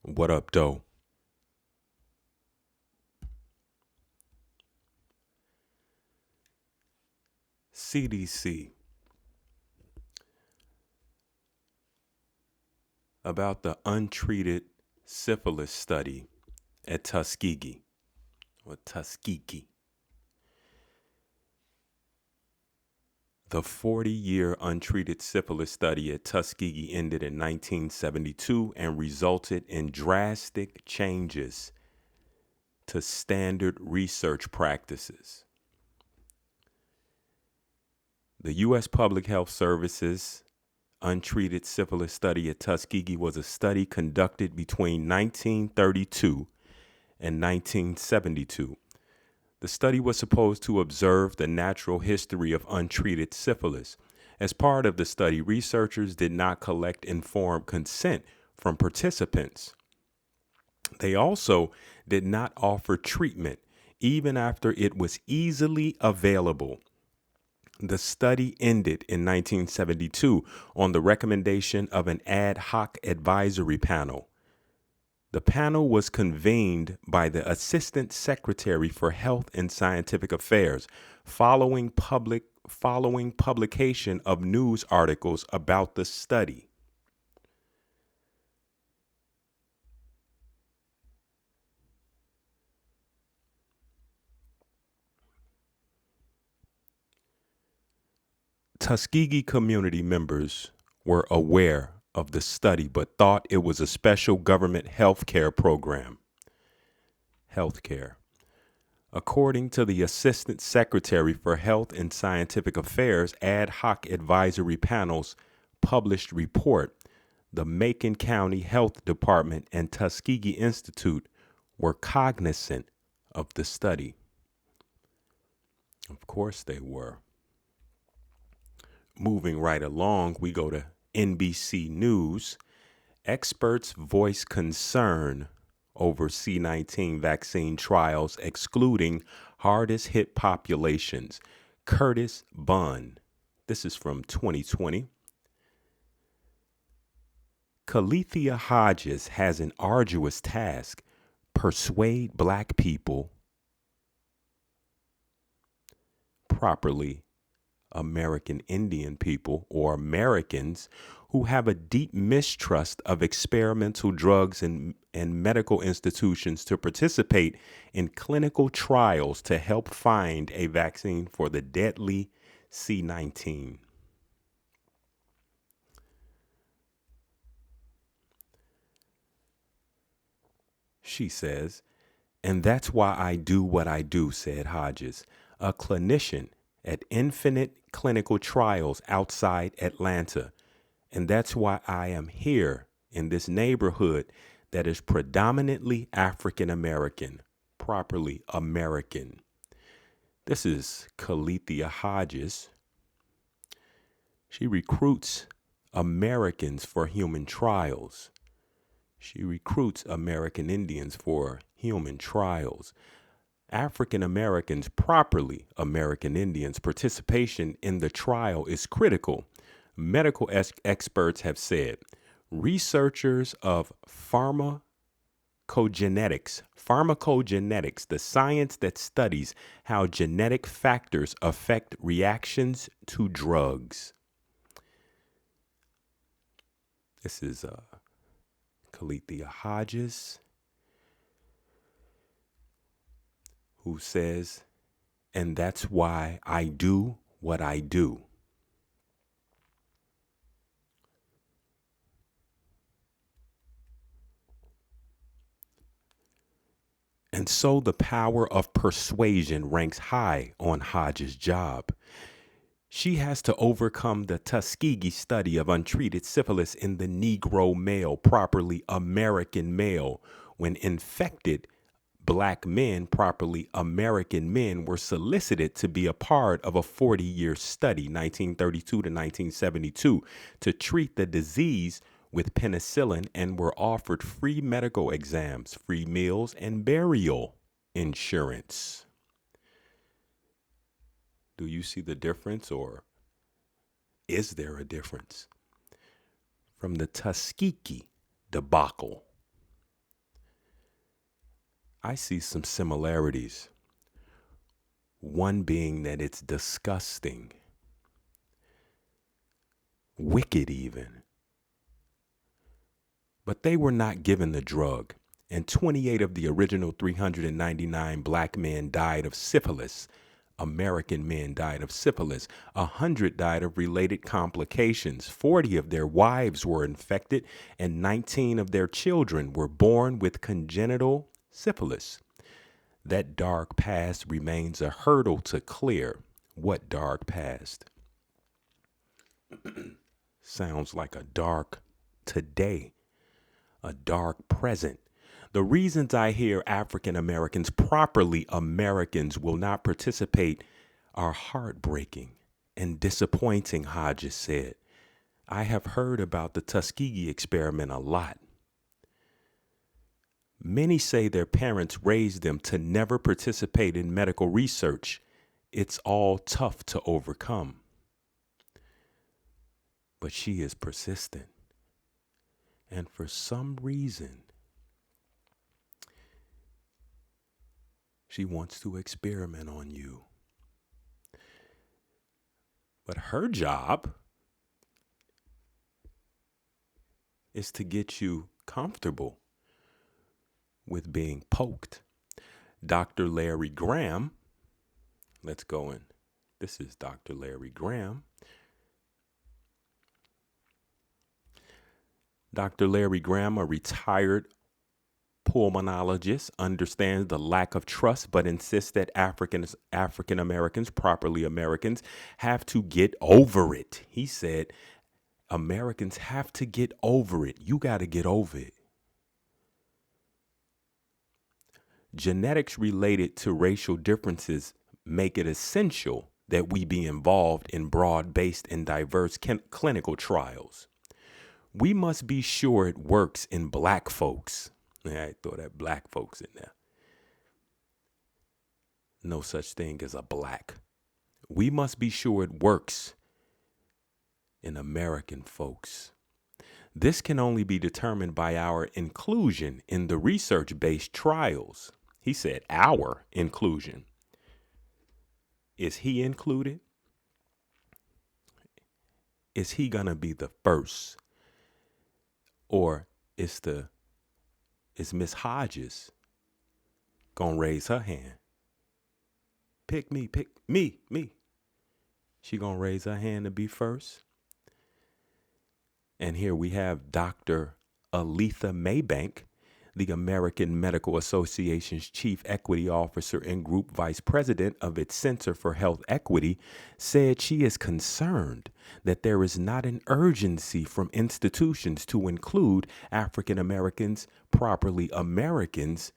What up, though? CDC about the untreated syphilis study at Tuskegee or Tuskegee. The 40-year untreated syphilis study at Tuskegee ended in 1972 and resulted in drastic changes to standard research practices. The U.S. Public Health Service's untreated syphilis study at Tuskegee was a study conducted between 1932 and 1972. The study was supposed to observe the natural history of untreated syphilis. As part of the study, researchers did not collect informed consent from participants. They also did not offer treatment, even after it was easily available. The study ended in 1972 on the recommendation of an ad hoc advisory panel. The panel was convened by the Assistant Secretary for Health and Scientific Affairs following publication of news articles about the study. Tuskegee community members were aware of the study but thought it was a special government health care program. Healthcare. According to the Assistant Secretary for Health and Scientific Affairs ad hoc advisory panel's published report, the Macon County Health Department and Tuskegee Institute were cognizant of the study. Of course they were. Moving right along, we go to NBC News. Experts voice concern over C-19 vaccine trials excluding hardest hit populations. Curtis Bunn. This is from 2020. Calethea Hodges has an arduous task: persuade Black people, properly American Indian people or Americans, who have a deep mistrust of experimental drugs and medical institutions to participate in clinical trials to help find a vaccine for the deadly C-19. She says, and that's why I do what I do, said Hodges, a clinician at Infinite Clinical Trials outside Atlanta. And that's why I am here in this neighborhood that is predominantly African American, properly American. This is Calethea Hodges. She recruits Americans for human trials. She recruits American Indians for human trials. African Americans, properly American Indians, participation in the trial is critical. Medical experts have said researchers of pharmacogenetics, the science that studies how genetic factors affect reactions to drugs. This is Calethea Hodges, who says, and that's why I do what I do. And so the power of persuasion ranks high on Hodges' job. She has to overcome the Tuskegee study of untreated syphilis in the Negro male, properly American male, when infected Black men, properly American men, were solicited to be a part of a 40-year study, 1932 to 1972, to treat the disease with penicillin and were offered free medical exams, free meals, and burial insurance. Do you see the difference, or is there a difference? From the Tuskegee debacle I see some similarities. One being that it's disgusting, wicked even. But they were not given the drug, and 28 of the original 399 black men died of syphilis. American men died of syphilis. 100 died of related complications. 40 of their wives were infected, and 19 of their children were born with congenital syphilis. That dark past remains a hurdle to clear. What dark past? Sounds like a dark today, a dark present. The reasons I hear African Americans, properly Americans, will not participate are heartbreaking and disappointing, Hodges said. I have heard about the Tuskegee experiment a lot. Many say their parents raised them to never participate in medical research. It's all tough to overcome. But she is persistent. And for some reason, she wants to experiment on you. But her job is to get you comfortable with being poked. Dr. Larry Graham, let's go in. This is Dr. Larry Graham. Dr. Larry Graham, a retired pulmonologist, understands the lack of trust, but insists that African Americans, properly Americans, have to get over it. He said, Americans have to get over it. You got to get over it. Genetics related to racial differences make it essential that we be involved in broad-based and diverse clinical trials. We must be sure it works in black folks. I throw that black folks in there. No such thing as a black. We must be sure it works in American folks. This can only be determined by our inclusion in the research-based trials. He said our inclusion. Is he included? Is he gonna be the first? Or is Miss Hodges gonna raise her hand? Pick me. She gonna raise her hand to be first? And here we have Dr. Aletha Maybank, the American Medical Association's Chief Equity Officer and Group Vice President of its Center for Health Equity, said she is concerned that there is not an urgency from institutions to include African Americans, properly Americans,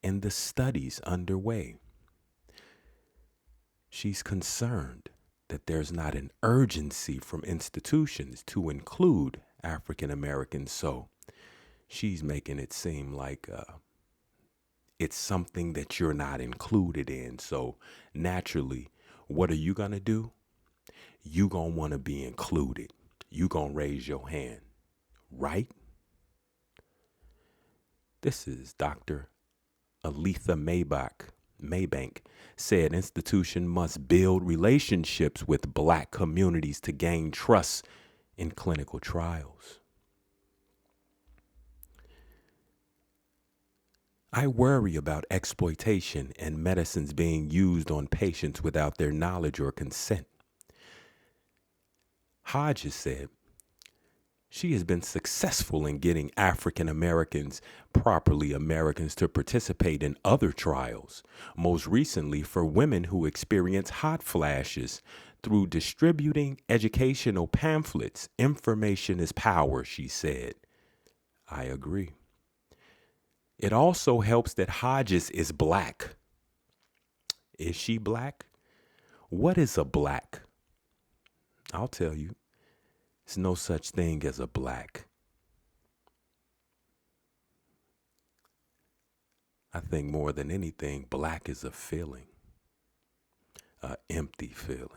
in the studies underway. She's concerned that there's not an urgency from institutions to include African Americans, so she's making it seem like it's something that you're not included in. So naturally, what are you gonna do? You gonna want to be included. You gonna raise your hand, right? This is Dr. Aletha Maybank said institution must build relationships with black communities to gain trust in clinical trials. I worry about exploitation and medicines being used on patients without their knowledge or consent. Hodges said she has been successful in getting African Americans, properly Americans, to participate in other trials, most recently for women who experience hot flashes through distributing educational pamphlets. Information is power, she said. I agree. It also helps that Hodges is black. Is she black? What is a black? I'll tell you. There's no such thing as a black. I think more than anything, black is a feeling, an empty feeling.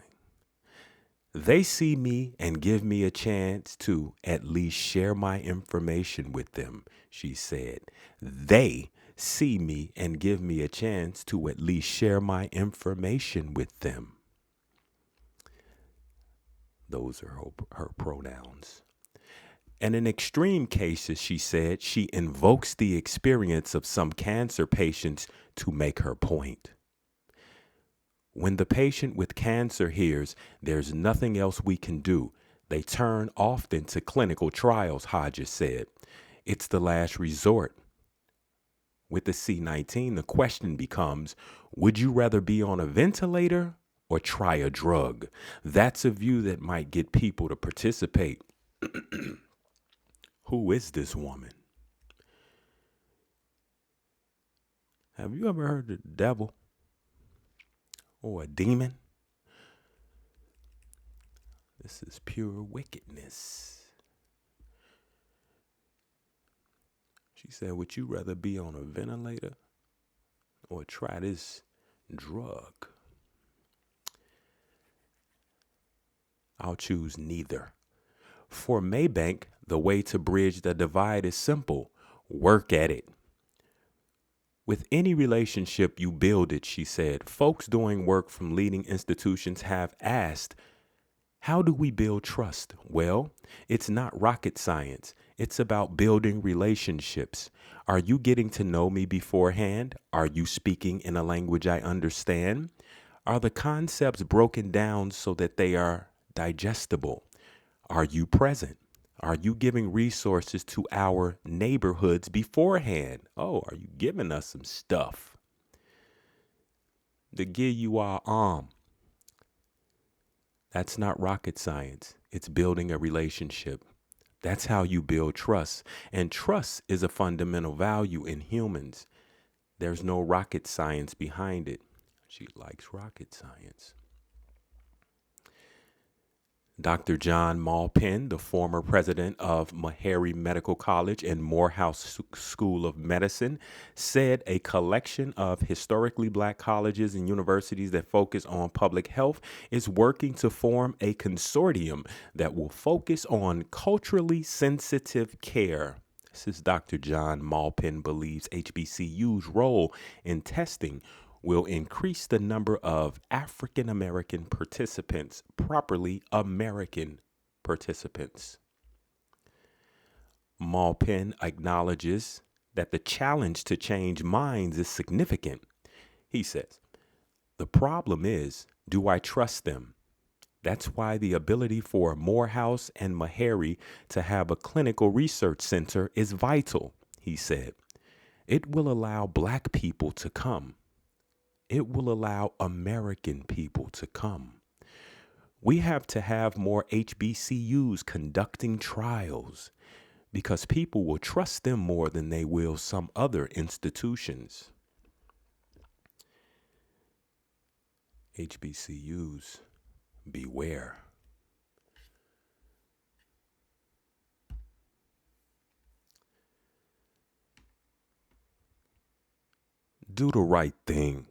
They see me and give me a chance to at least share my information with them, she said. They see me and give me a chance to at least share my information with them. Those are her pronouns. And in extreme cases, she said, she invokes the experience of some cancer patients to make her point. When the patient with cancer hears there's nothing else we can do, they turn often to clinical trials, Hodges said. It's the last resort. With the C19, the question becomes, would you rather be on a ventilator or try a drug? That's a view that might get people to participate. Who is this woman? Have you ever heard of the devil or a demon? This is pure wickedness. She said, would you rather be on a ventilator or try this drug? I'll choose neither. For Maybank, the way to bridge the divide is simple. Work at it. With any relationship, you build it, she said. Folks doing work from leading institutions have asked, how do we build trust? Well, it's not rocket science. It's about building relationships. Are you getting to know me beforehand? Are you speaking in a language I understand? Are the concepts broken down so that they are digestible? Are you present? Are you giving resources to our neighborhoods beforehand? Oh, are you giving us some stuff to give you our arm? That's not rocket science. It's building a relationship. That's how you build trust. And trust is a fundamental value in humans. There's no rocket science behind it. She likes rocket science. Dr. John Maupin, the former president of Meharry Medical College and Morehouse School of Medicine, said a collection of historically black colleges and universities that focus on public health is working to form a consortium that will focus on culturally sensitive care. This is Dr. John Maupin believes HBCU's role in testing will increase the number of African American participants, properly American participants. Maupin acknowledges that the challenge to change minds is significant. He says, the problem is, do I trust them? That's why the ability for Morehouse and Meharry to have a clinical research center is vital, he said. It will allow black people to come. It will allow American people to come. We have to have more HBCUs conducting trials because people will trust them more than they will some other institutions. HBCUs, beware. Do the right thing.